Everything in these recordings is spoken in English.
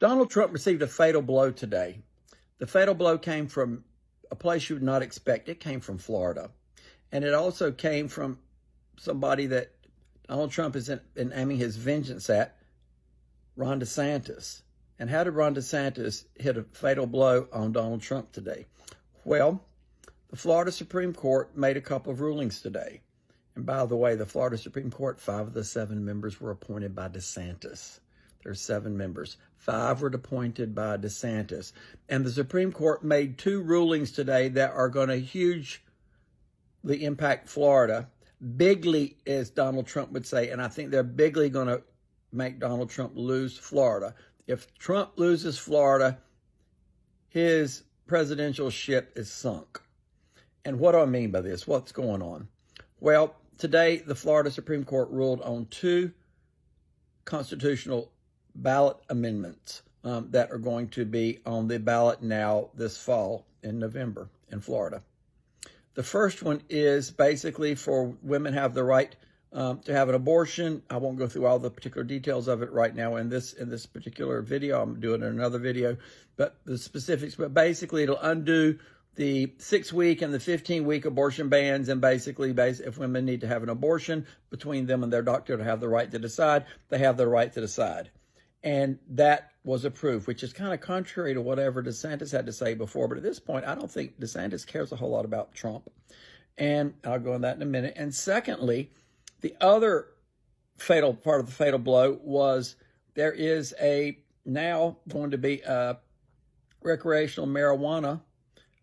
Donald Trump received a fatal blow today. The fatal blow came from a place you would not expect. It came from Florida. And it also came from somebody that Donald Trump is aiming his vengeance at, Ron DeSantis. And how did Ron DeSantis hit a fatal blow on Donald Trump today? Well, the Florida Supreme Court made a couple of rulings today. And by the way, the Florida Supreme Court, 5 of the 7 members were appointed by DeSantis. There's 7 members. 5 were appointed by DeSantis. And the Supreme Court made 2 rulings today that are going to hugely impact Florida. Bigly, as Donald Trump would say, and I think they're bigly going to make Donald Trump lose Florida. If Trump loses Florida, his presidential ship is sunk. And what do I mean by this? What's going on? Well, today, the Florida Supreme Court ruled on 2 constitutional ballot amendments that are going to be on the ballot now this fall in November in Florida. The first one is basically for women have the right to have an abortion. I won't go through all the particular details of it right now in this particular video. I'm doing another video, but the specifics. But basically, it'll undo the 6-week and the 15-week abortion bans, and basically, if women need to have an abortion, between them and their doctor to have the right to decide, they have the right to decide. And that was approved, which is kind of contrary to whatever DeSantis had to say before. But at this point, I don't think DeSantis cares a whole lot about Trump. And I'll go on that in a minute. And secondly, the other fatal part of the fatal blow was there is now going to be a recreational marijuana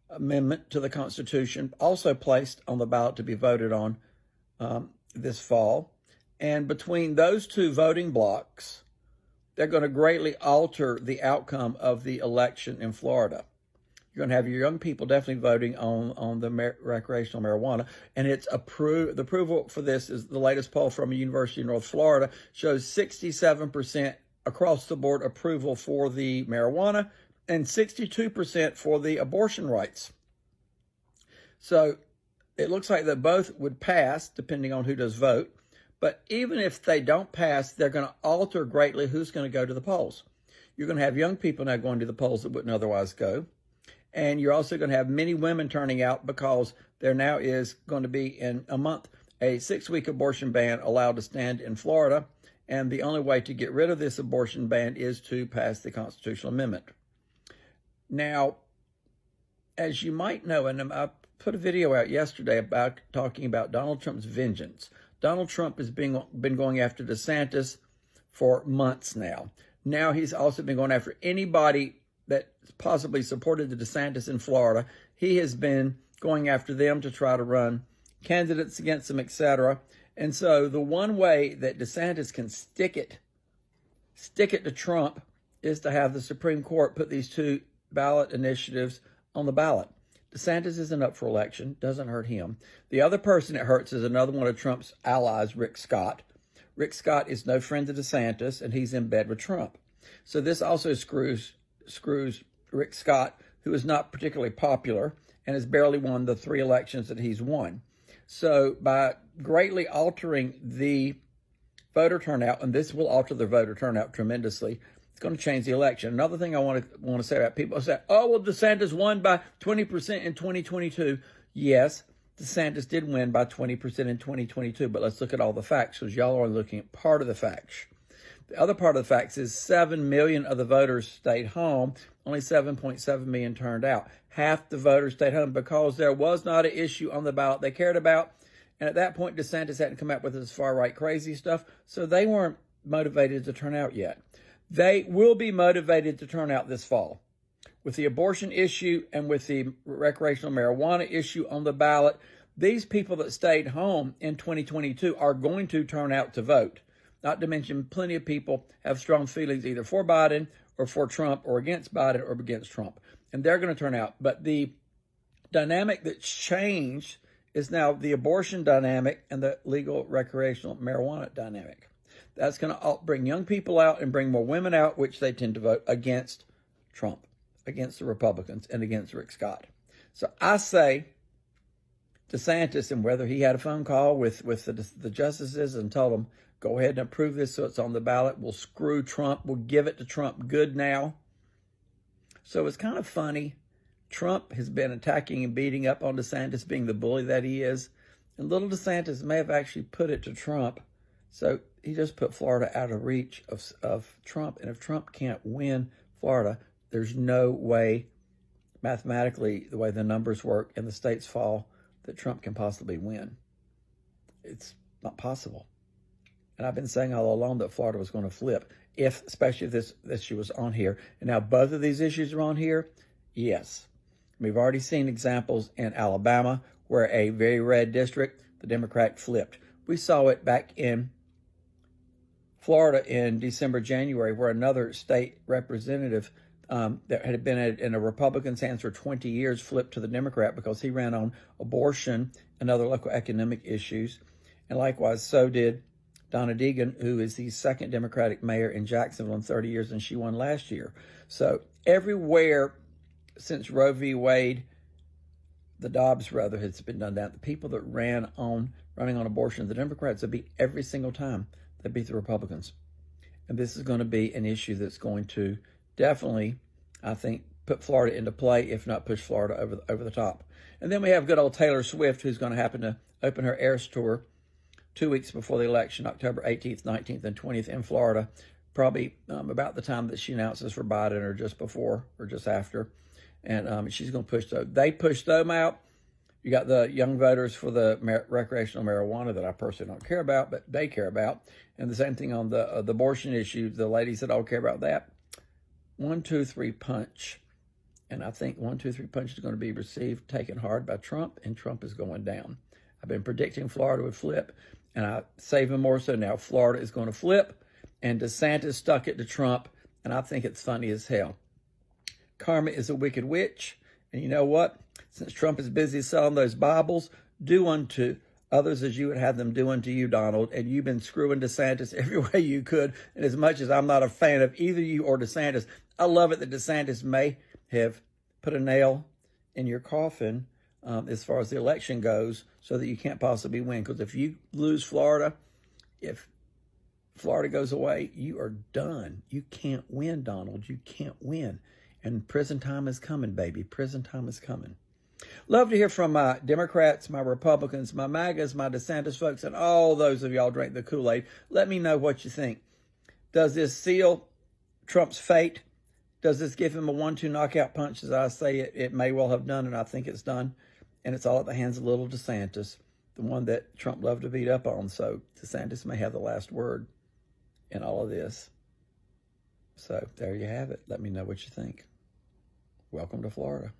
amendment to the Constitution, also placed on the ballot to be voted on this fall. And between those 2 voting blocks, they're going to greatly alter the outcome of the election in Florida. You're going to have your young people definitely voting on the recreational marijuana. And it's approved. The approval for this is the latest poll from a University of North Florida shows 67% across the board approval for the marijuana and 62% for the abortion rights. So it looks like that both would pass depending on who does vote. But even if they don't pass, they're going to alter greatly who's going to go to the polls. You're going to have young people now going to the polls that wouldn't otherwise go. And you're also going to have many women turning out because there now is going to be in a month a 6-week abortion ban allowed to stand in Florida. And the only way to get rid of this abortion ban is to pass the constitutional amendment. Now, as you might know, and I put a video out yesterday about talking about Donald Trump's vengeance. Donald Trump has been going after DeSantis for months now. Now he's also been going after anybody that possibly supported the DeSantis in Florida. He has been going after them to try to run candidates against them, etc. And so the one way that DeSantis can stick it to Trump is to have the Supreme Court put these 2 ballot initiatives on the ballot. DeSantis isn't up for election, doesn't hurt him. The other person it hurts is another one of Trump's allies, Rick Scott. Rick Scott is no friend to DeSantis, and he's in bed with Trump. So this also screws Rick Scott, who is not particularly popular and has barely won the 3 elections that he's won. So by greatly altering the voter turnout, and this will alter the voter turnout tremendously, it's going to change the election. Another thing I want to say about people say, oh, well, DeSantis won by 20% in 2022. Yes, DeSantis did win by 20% in 2022, but let's look at all the facts because y'all are looking at part of the facts. The other part of the facts is 7 million of the voters stayed home. Only 7.7 million turned out. Half the voters stayed home because there was not an issue on the ballot they cared about. And at that point, DeSantis hadn't come up with his far-right crazy stuff, so they weren't motivated to turn out yet. They will be motivated to turn out this fall. With the abortion issue and with the recreational marijuana issue on the ballot, these people that stayed home in 2022 are going to turn out to vote. Not to mention plenty of people have strong feelings either for Biden or for Trump or against Biden or against Trump. And they're going to turn out. But the dynamic that's changed is now the abortion dynamic and the legal recreational marijuana dynamic. That's going to bring young people out and bring more women out, which they tend to vote against Trump, against the Republicans, and against Rick Scott. So I say DeSantis and whether he had a phone call with the justices and told them, go ahead and approve this so it's on the ballot. We'll screw Trump. We'll give it to Trump good now. So it's kind of funny. Trump has been attacking and beating up on DeSantis, being the bully that he is. And little DeSantis may have actually put it to Trump. So he just put Florida out of reach of Trump. And if Trump can't win Florida, there's no way, mathematically, the way the numbers work and the states fall, that Trump can possibly win. It's not possible. And I've been saying all along that Florida was going to flip, especially if this issue was on here. And now both of these issues are on here. Yes. We've already seen examples in Alabama where a very red district, the Democrat flipped. We saw it back in Florida in December, January, where another state representative that had been in a Republican's hands for 20 years flipped to the Democrat because he ran on abortion and other local economic issues. And likewise, so did Donna Deegan, who is the second Democratic mayor in Jacksonville in 30 years, and she won last year. So everywhere since Roe v. Wade, the Dobbs brother has been done down. The people that running on abortion, the Democrats have beat every single time. They beat the Republicans. And this is going to be an issue that's going to definitely, I think, put Florida into play, if not push Florida over the top. And then we have good old Taylor Swift, who's going to happen to open her Eras Tour 2 weeks before the election, October 18th, 19th, and 20th in Florida, probably about the time that she announces for Biden or just before or just after. And she's going to push those. They push them out. You got the young voters for the recreational marijuana that I personally don't care about, but they care about. And the same thing on the abortion issue, the ladies that all care about that. 1, 2, 3 punch. And I think 1, 2, 3 punch is going to be taken hard by Trump, and Trump is going down. I've been predicting Florida would flip, and I say even more so now. Florida is going to flip, and DeSantis stuck it to Trump, and I think it's funny as hell. Karma is a wicked witch, and you know what? Since Trump is busy selling those Bibles, do unto others as you would have them do unto you, Donald, and you've been screwing DeSantis every way you could, and as much as I'm not a fan of either you or DeSantis, I love it that DeSantis may have put a nail in your coffin as far as the election goes so that you can't possibly win, because if you lose Florida, if Florida goes away, you are done. You can't win, Donald. You can't win. And prison time is coming, baby. Prison time is coming. Love to hear from my Democrats, my Republicans, my MAGAs, my DeSantis folks, and all those of y'all drink the Kool-Aid. Let me know what you think. Does this seal Trump's fate? Does this give him a 1-2 knockout punch, as I say it may well have done, and I think it's done? And it's all at the hands of little DeSantis, the one that Trump loved to beat up on. So DeSantis may have the last word in all of this. So there you have it. Let me know what you think. Welcome to Florida.